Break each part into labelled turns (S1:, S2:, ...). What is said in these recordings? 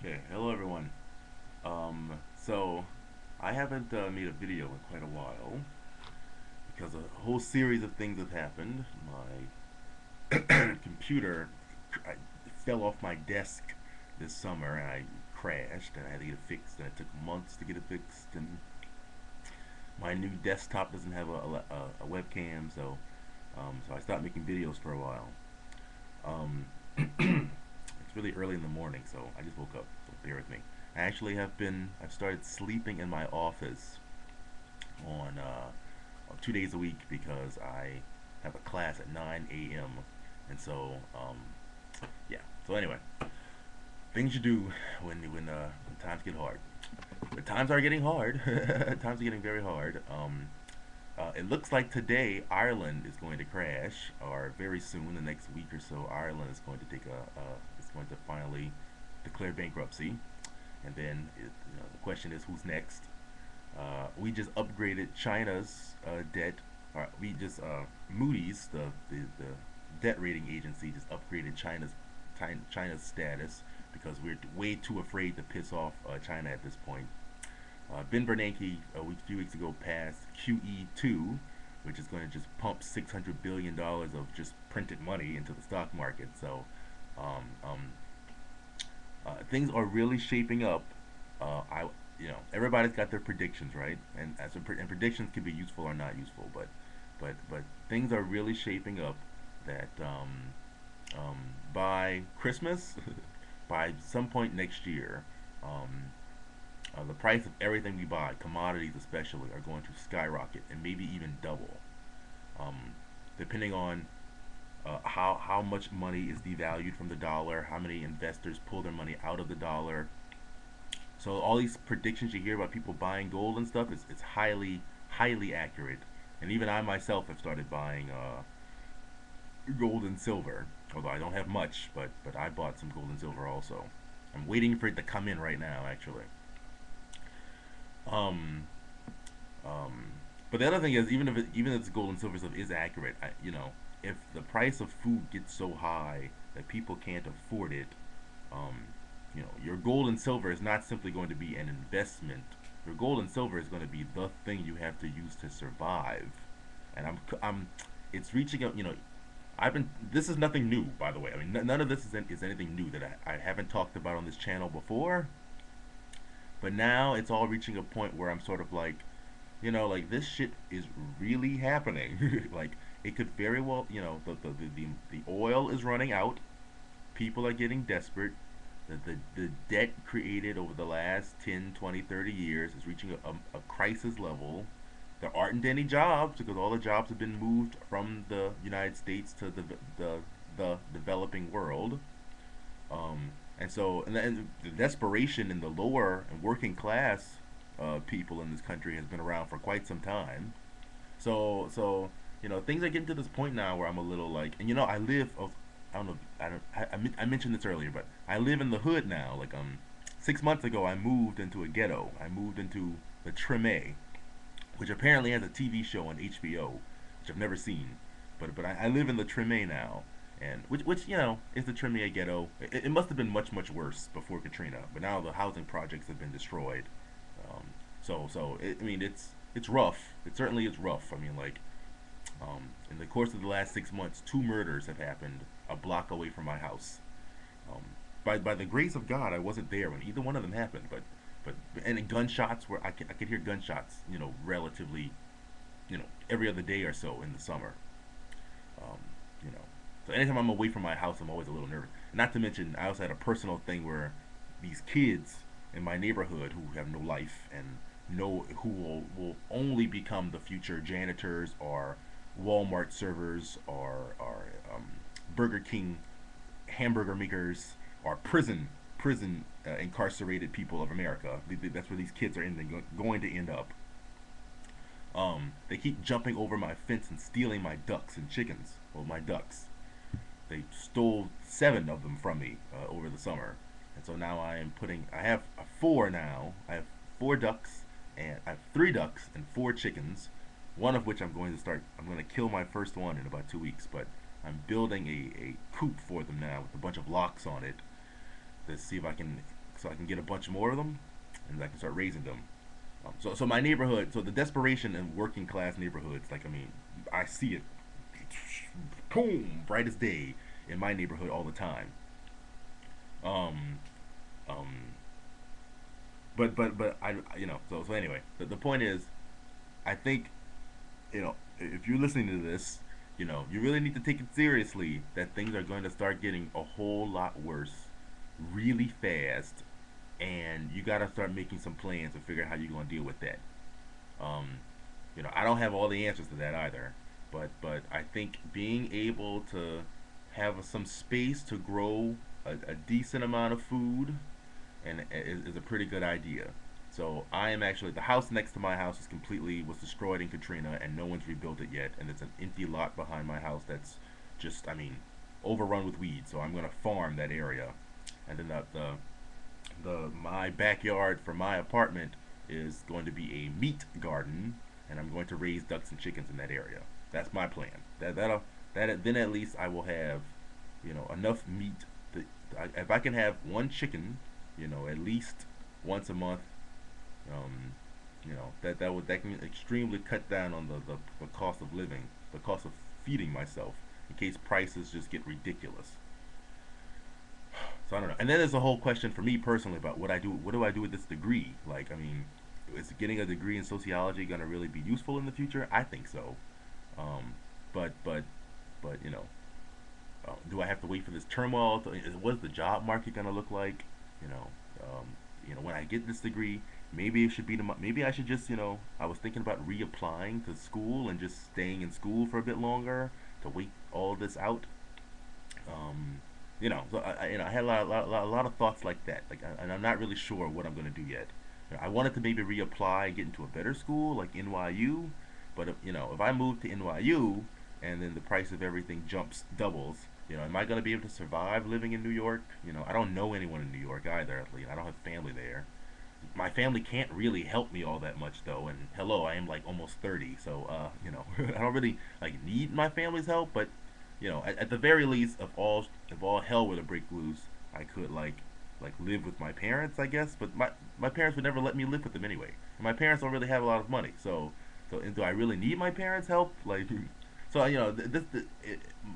S1: Okay, hello everyone. So I haven't made a video in quite a while because a whole series of things have happened. My computer I, fell off my desk this summer and I crashed and I had to get it fixed and it took months to get it fixed and my new desktop doesn't have a webcam so I stopped making videos for a while. Um, it's really early in the morning, so I just woke up. So bear with me. I've started sleeping in my office on 2 days a week because I have a class at 9 a.m. And so, yeah. So anyway, things you do when times get hard. But times are getting hard. Times are getting very hard. It looks like today Ireland is going to crash, or very soon, the next week or so, Ireland is going to is going to finally declare bankruptcy, and then the question is who's next. We just upgraded China's debt. Or we just Moody's, the debt rating agency, just upgraded China's status because we're way too afraid to piss off China at this point. Ben Bernanke a few weeks ago passed QE2, which is going to just pump $600 billion of just printed money into the stock market. So um, um, things are really shaping up. Everybody's got their predictions, right? And predictions can be useful or not useful, but things are really shaping up that by Christmas, by some point next year, um, the price of everything we buy, commodities especially, are going to skyrocket and maybe even double, um, depending on how much money is devalued from the dollar, how many investors pull their money out of the dollar. So all these predictions you hear about people buying gold and stuff, it's highly accurate. And even I myself have started buying gold and silver, although I don't have much, but I bought some gold and silver also. I'm waiting for it to come in right now, actually. Um, um, but the other thing is, even if the gold and silver stuff is accurate, if the price of food gets so high that people can't afford it, um, your gold and silver is not simply going to be an investment. Your gold and silver is going to be the thing you have to use to survive. And it's reaching out. I've been. This is nothing new, by the way. I mean, none of this is anything new that I haven't talked about on this channel before. But now it's all reaching a point where I'm sort of like, like this shit is really happening. Like it could very well, the oil is running out. People are getting desperate. The debt created over the last 10, 20, 30 years is reaching a crisis level. There aren't any jobs because all the jobs have been moved from the United States to the developing world. And the desperation in the lower and working class people in this country has been around for quite some time. So things are getting to this point now where I'm a little like, and I live of, I don't know, I mentioned this earlier, but I live in the hood now. Like 6 months ago, I moved into a ghetto. I moved into the Treme, which apparently has a TV show on HBO, which I've never seen. But I live in the Treme now, and which is the Treme ghetto. It must have been much worse before Katrina, but now the housing projects have been destroyed. Um, I mean it's rough. It certainly is rough. I mean in the course of the last 6 months, two murders have happened a block away from my house. Um, by the grace of God, I wasn't there when either one of them happened, but and gunshots where I could hear gunshots, relatively, every other day or so in the summer. Um, you know, so anytime I'm away from my house, I'm always a little nervous. Not to mention, I also had a personal thing where these kids in my neighborhood who have no life and know who will only become the future janitors or Walmart servers or Burger King hamburger makers or prison incarcerated people of America. That's where these kids are going to end up. They keep jumping over my fence and stealing my ducks and chickens. Well, my ducks. They stole 7 of them from me over the summer, and so now I have four now. I have 4 ducks, and I have 3 ducks and 4 chickens. One of which I'm going to start. I'm going to kill my first one in about 2 weeks, but I'm building a coop for them now with a bunch of locks on it to see if I can so I can get a bunch more of them, and I can start raising them. So my neighborhood, so the desperation in working class neighborhoods, like I mean, I see it, boom, bright as day in my neighborhood all the time. Um, um, but I so anyway, the point is, I think if you're listening to this, you really need to take it seriously that things are going to start getting a whole lot worse really fast, and you got to start making some plans to figure out how you're going to deal with that. Um, I don't have all the answers to that either, but I think being able to have some space to grow a decent amount of food and is a pretty good idea. So I am actually the house next to my house is completely was destroyed in Katrina, and no one's rebuilt it yet, and it's an empty lot behind my house that's just overrun with weeds. So I'm gonna farm that area, and then the my backyard for my apartment is going to be a meat garden, and I'm going to raise ducks and chickens in that area. That's my plan. That then at least I will have enough meat. If I can have one chicken, at least once a month, um, that can extremely cut down on the cost of living, the cost of feeding myself, in case prices just get ridiculous. So I don't know. And then there's a whole question for me personally about what I do. What do I do with this degree? Like, I mean, is getting a degree in sociology going to really be useful in the future? I think so. Um, but do I have to wait for this turmoil? What is the job market going to look like? You know, when I get this degree, maybe it should be maybe I should just I was thinking about reapplying to school and just staying in school for a bit longer to wait all this out. Um, so I had a lot of thoughts like that. Like, and I'm not really sure what I'm gonna do yet. I wanted to maybe reapply and get into a better school like NYU, but if I move to NYU and then the price of everything jumps doubles, am I gonna be able to survive living in New York? I don't know anyone in New York either. At least I don't have family there. My family can't really help me all that much though, and hello, I am like almost 30, so I don't really like need my family's help, but at the very least, if all hell were to break loose, I could like live with my parents, I guess. But my parents would never let me live with them anyway. And my parents don't really have a lot of money, so and do I really need my parents' help? Like, so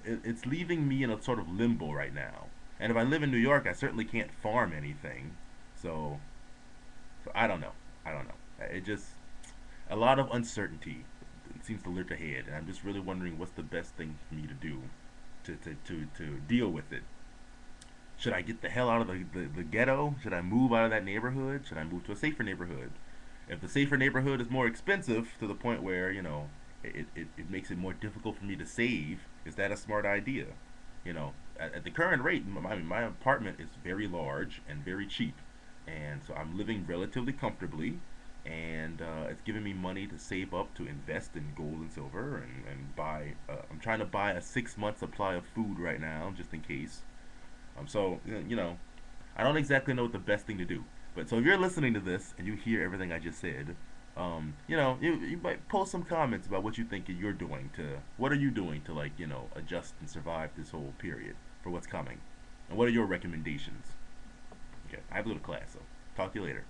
S1: it's leaving me in a sort of limbo right now. And if I live in New York, I certainly can't farm anything. So I don't know. I don't know. It just a lot of uncertainty seems to lurk ahead, and I'm just really wondering what's the best thing for me to do to deal with it. Should I get the hell out of the ghetto? Should I move out of that neighborhood? Should I move to a safer neighborhood? If the safer neighborhood is more expensive to the point where, it makes it more difficult for me to save, is that a smart idea? At the current rate, my apartment is very large and very cheap. And so I'm living relatively comfortably, and it's giving me money to save up to invest in gold and silver and buy. I'm trying to buy a 6 month supply of food right now, just in case. So I don't exactly know what the best thing to do. But so if you're listening to this and you hear everything I just said, you might post some comments about what you think you're doing to what are you doing to adjust and survive this whole period for what's coming, and what are your recommendations? Okay, I have a little class, so talk to you later.